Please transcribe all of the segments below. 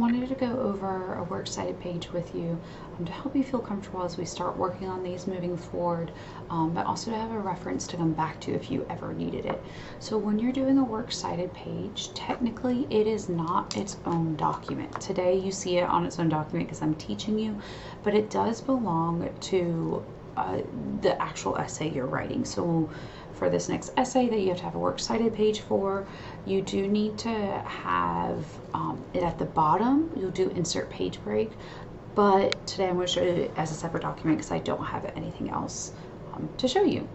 wanted to go over a works cited page with you to help you feel comfortable as we start working on these moving forward, but also to have a reference to come back to if you ever needed it. So when you're doing a works cited page, technically it is not its own document. Today you see it on its own document because I'm teaching you, but it does belong to the actual essay you're writing. So for this next essay that you have to have a works cited page for, you do need to have it at the bottom. You'll do insert page break, but today I'm going to show you as a separate document because I don't have anything else to show you.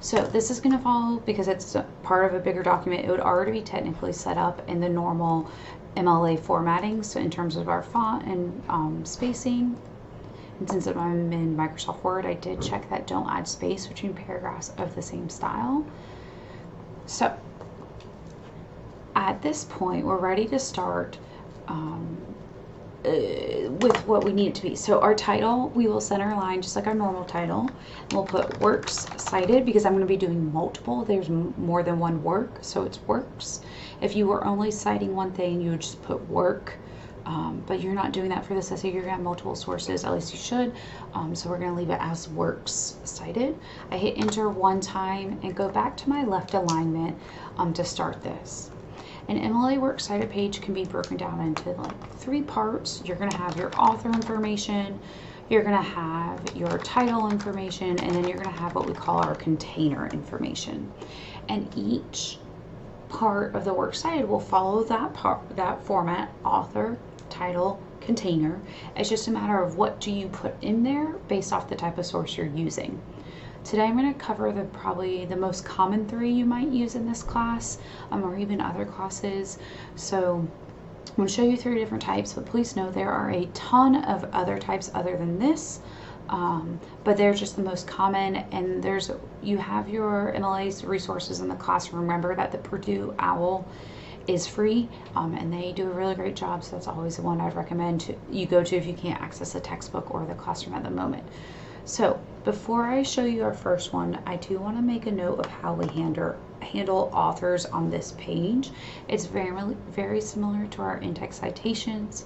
So this is going to follow, because it's part of a bigger document, it would already be technically set up in the normal MLA formatting, so in terms of our font and spacing. And since I'm in Microsoft Word, I did check that don't add space between paragraphs of the same style. So at this point, we're ready to start with what we need it to be. So our title, we will center line just like our normal title. We'll put works cited because I'm going to be doing multiple. There's more than one work, so it's works. If you were only citing one thing, you would just put work. But you're not doing that for this essay. You're going to have multiple sources, at least you should. So we're going to leave it as works cited. I hit enter one time and go back to my left alignment to start this. An MLA works cited page can be broken down into like 3 parts. You're going to have your author information, you're going to have your title information, and then you're going to have what we call our container information. And each part of the works cited will follow that format: author, title, container. It's just a matter of what do you put in there based off the type of source you're using. Today I'm going to cover probably the most common 3 you might use in this class, or even other classes. So I'm going to show you 3 different types, but please know there are a ton of other types other than this. But they're just the most common, and you have your MLA's resources in the classroom. Remember that the Purdue OWL is free, and they do a really great job, so that's always the one I'd recommend you go to if you can't access a textbook or the classroom at the moment. So before I show you our first one, I do want to make a note of how we handle authors on this page. It's very similar to our in-text citations.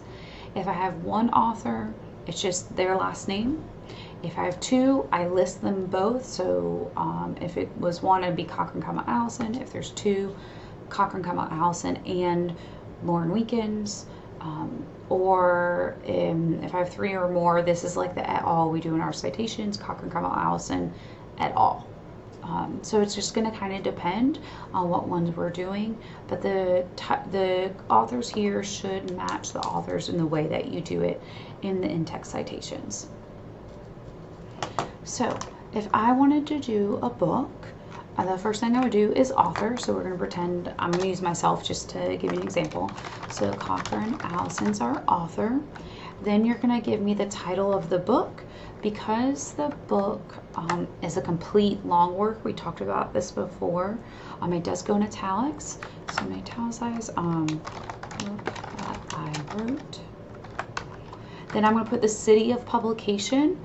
If I have one author, it's just their last name. If I have 2, I list them both. So if it was 1, it'd be Cochran, Allison. If there's 2, Cochran, Allison and Lauren Weekends. Or if I have 3 or more, this is like the et al. We do in our citations: Cochran, Allison, et al. So it's just going to kind of depend on what ones we're doing, but the authors here should match the authors in the way that you do it in the in-text citations. So if I wanted to do a book, the first thing I would do is author. So we're going to pretend I'm going to use myself just to give you an example. So Cochran Allison's our author. Then you're going to give me the title of the book. Because the book is a complete long work, we talked about this before, it does go in italics. So I'm going to italicize book that I wrote. Then I'm going to put the city of publication,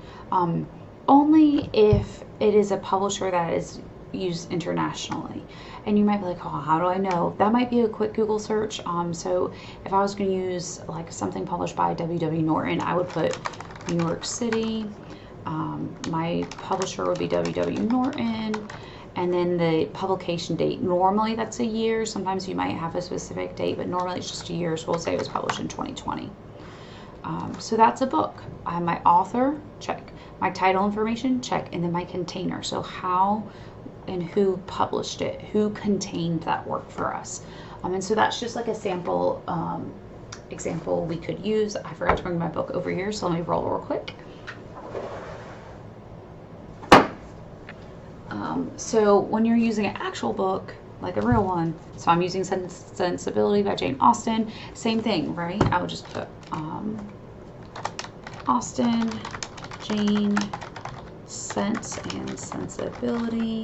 only if it is a publisher that is used internationally. And you might be like, oh, how do I know? That might be a quick Google search. So if I was going to use like something published by W.W. Norton, I would put New York City. My publisher would be W.W. Norton, and then the publication date. Normally that's a year. Sometimes you might have a specific date, but normally it's just a year. So we'll say it was published in 2020. So that's a book. I have my author, check. My title information, check. And then my container. So how and who published it, who contained that work for us. And so that's just like a sample example we could use. I forgot to bring my book over here, so let me roll real quick. So when you're using an actual book, like a real one, so I'm using Sensibility by Jane Austen, same thing, right? I would just put Austen, Jane, Sense and Sensibility.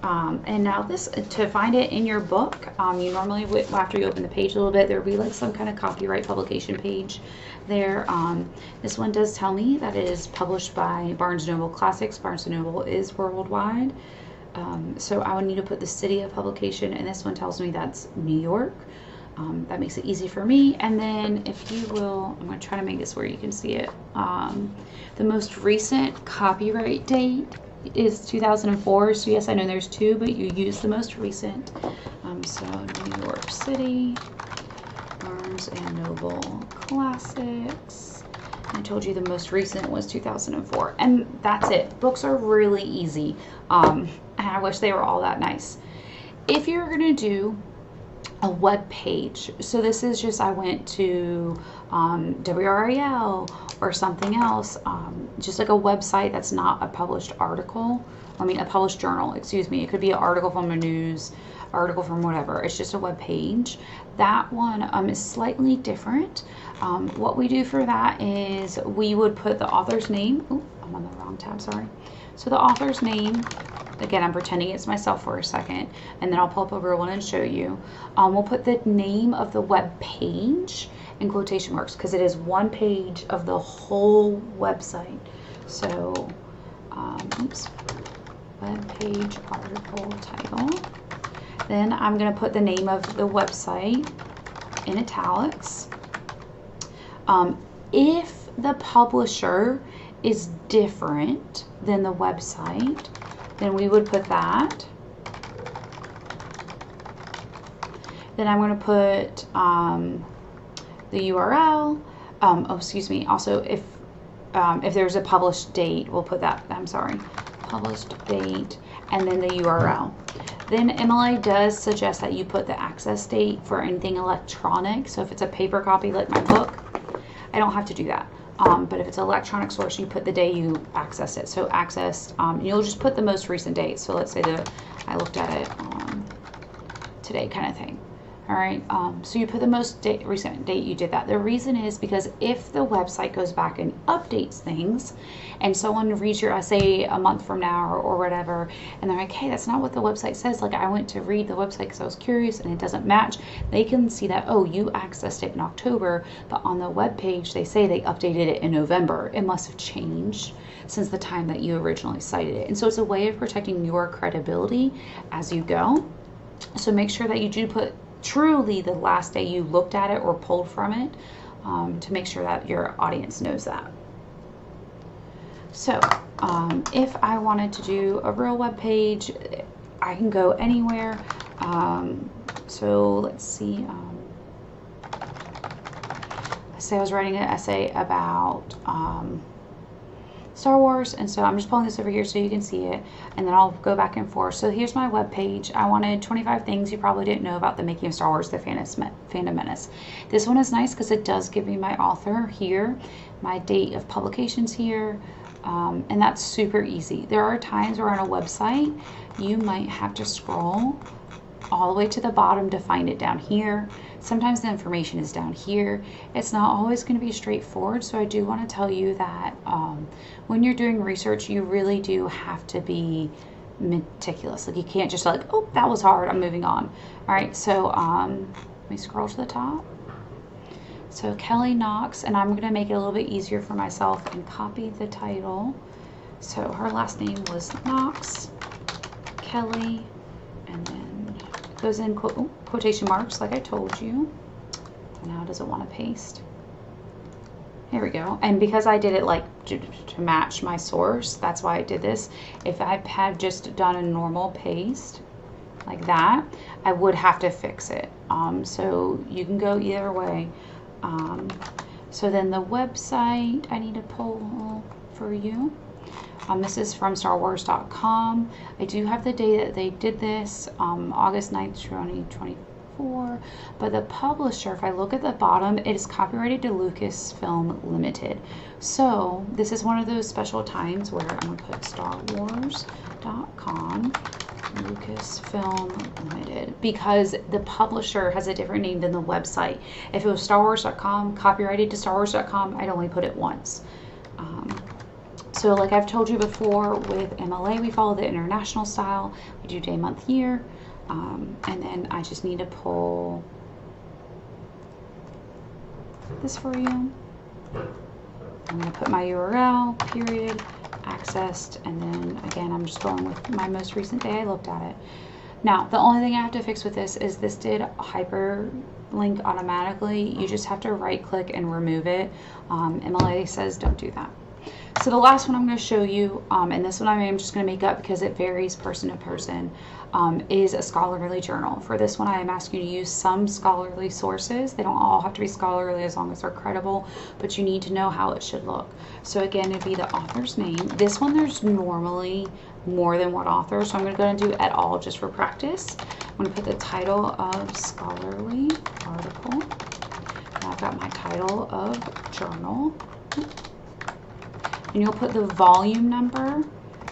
And now this, to find it in your book, you normally, after you open the page a little bit, there will be like some kind of copyright publication page there. This one does tell me that it is published by Barnes & Noble Classics. Barnes & Noble is worldwide. So I would need to put the city of publication, and this one tells me that's New York. That makes it easy for me. And then if you will, I'm going to try to make this where you can see it. The most recent copyright date is 2004. So yes, I know there's two, but you use the most recent. So New York City, Barnes and Noble Classics. I told you the most recent was 2004. And that's it. Books are really easy. And I wish they were all that nice. If you're going to do a web page, so this is just, I went to WRAL or something else, just like a website that's not a published article, a published journal, excuse me. It could be an article from a news article from whatever. It's just a web page. That one is slightly different. What we do for that is we would put the author's name. Oh, I'm on the wrong tab, sorry. So the author's name, again, I'm pretending it's myself for a second, and then I'll pull up a real one and show you. We'll put the name of the web page in quotation marks because it is one page of the whole website. So, web page article title. Then I'm going to put the name of the website in italics. If the publisher is different than the website, then we would put that. Then I'm going to put the URL. Oh, excuse me. Also, if there's a published date, we'll put that. I'm sorry, published date, and then the URL. Then MLA does suggest that you put the access date for anything electronic. So if it's a paper copy like my book, I don't have to do that. But if it's an electronic source, you put the day you access it. So accessed, you'll just put the most recent date. So let's say I looked at it today kind of thing. All right, so you put the most recent date you did that. The reason is because if the website goes back and updates things and someone reads your essay a month from now or whatever, and they're like, hey, that's not what the website says. Like, I went to read the website because I was curious and it doesn't match. They can see that, oh, you accessed it in October, but on the web page, they say they updated it in November. It must have changed since the time that you originally cited it. And so it's a way of protecting your credibility as you go. So make sure that you do put truly the last day you looked at it or pulled from it, to make sure that your audience knows that. So if I wanted to do a real web page, I can go anywhere. So let's see. Let's say I was writing an essay about Star Wars, and so I'm just pulling this over here so you can see it, and then I'll go back and forth. So here's my web page. I wanted 25 things you probably didn't know about the making of Star Wars: The Phantom Menace. This one is nice because it does give me my author here, my date of publications here, and that's super easy. There are times where on a website you might have to scroll all the way to the bottom to find it down here. Sometimes the information is down here. It's not always going to be straightforward, so I do want to tell you that when you're doing research, you really do have to be meticulous. Like, you can't just like, oh, that was hard, I'm moving on. All right, so let me scroll to the top. So Kelly Knox, and I'm going to make it a little bit easier for myself and copy the title. So her last name was Knox, Kelly, and then goes in quotation marks like I told you. Now does it want to paste? Here we go. And because I did it like to match my source, that's why I did this. If I had just done a normal paste like that, I would have to fix it. So you can go either way. So then the website I need to pull for you. This is from StarWars.com. I do have the day that they did this, August 9th, 2024. But the publisher, if I look at the bottom, it is copyrighted to Lucasfilm Limited. So this is one of those special times where I'm going to put StarWars.com, Lucasfilm Limited, because the publisher has a different name than the website. If it was StarWars.com, copyrighted to StarWars.com, I'd only put it once. So like I've told you before, with MLA, we follow the international style. We do day, month, year. And then I just need to pull this for you. I'm going to put my URL, period, accessed, and then again, I'm just going with my most recent day I looked at it. Now, the only thing I have to fix with this is this did hyper link automatically. You just have to right click and remove it. MLA says don't do that. So the last one I'm going to show you, and this one I am just going to make up because it varies person to person, is a scholarly journal. For this one I am asking you to use some scholarly sources. They don't all have to be scholarly as long as they're credible, but you need to know how it should look. So again, it'd be the author's name. This one there's normally more than one author, so I'm going to go and do et al. Just for practice. I'm going to put the title of scholarly article. And I've got my title of journal. And you'll put the volume number,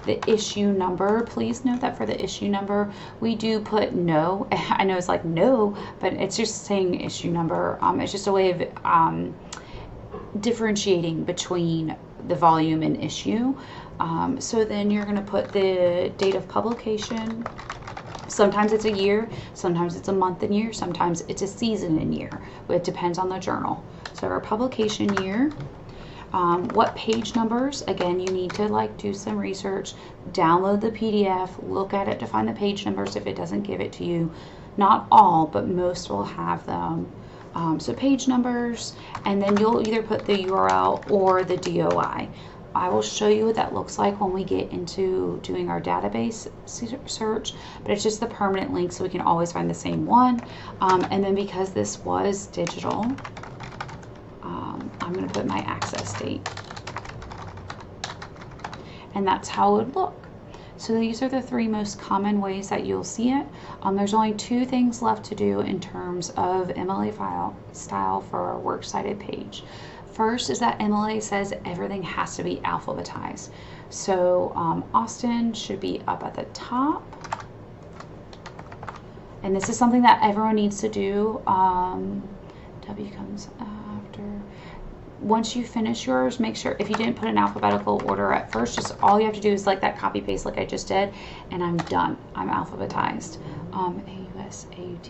the issue number. Please note that for the issue number, we do put no. I know it's like no, but it's just saying issue number. It's just a way of differentiating between the volume and issue. So then you're going to put the date of publication. Sometimes it's a year, sometimes it's a month and year, sometimes it's a season and year. It depends on the journal. So our publication year. What page numbers? Again, you need to do some research, download the PDF, look at it to find the page numbers if it doesn't give it to you. Not all, but most will have them. So page numbers, and then you'll either put the URL or the DOI. I will show you what that looks like when we get into doing our database search, but it's just the permanent link so we can always find the same one. And then because this was digital, I'm going to put my access date. And that's how it would look. So these are the three most common ways that you'll see it. There's only two things left to do in terms of MLA file style for our works cited page. First is that MLA says everything has to be alphabetized. So Austin should be up at the top. And this is something that everyone needs to do. W comes after. Once you finish yours, make sure if you didn't put an alphabetical order at first, just all you have to do is that copy paste like I just did, and I'm done. I'm alphabetized. A-U-S, A-U-T,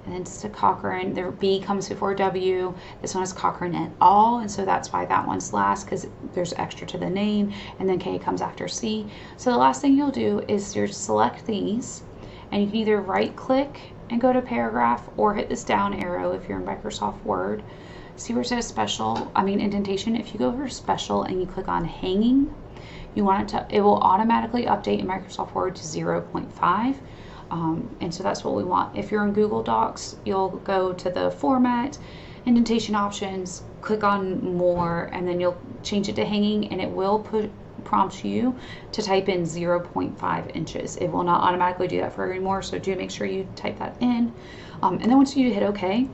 and then it's to Cochrane. The B comes before W. This one is Cochrane et al., and so that's why that one's last, because there's extra to the name, and then K comes after C. So the last thing you'll do is you select these, and you can either right click and go to paragraph or hit this down arrow if you're in Microsoft Word. See where it says indentation. If you go over special and you click on hanging, you want it will automatically update in Microsoft Word to 0.5. And so that's what we want. If you're in Google Docs, you'll go to the format, indentation options, click on more, and then you'll change it to hanging, and it will prompt you to type in 0.5 inches. It will not automatically do that for anymore, so do make sure you type that in. And then once you hit OK,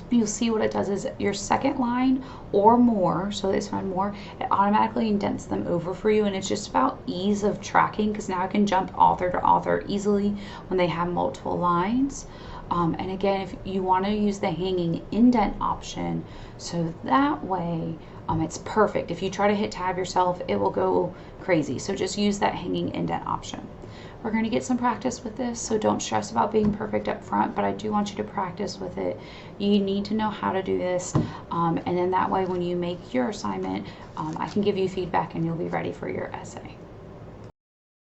you'll see what it does is your second line or more, so this one more, it automatically indents them over for you, and it's just about ease of tracking, because now I can jump author to author easily when they have multiple lines. And again, if you want to use the hanging indent option, so that way it's perfect. If you try to hit tab yourself, it will go crazy. So just use that hanging indent option. We're going to get some practice with this, so don't stress about being perfect up front, but I do want you to practice with it. You need to know how to do this, and then that way when you make your assignment, I can give you feedback and you'll be ready for your essay.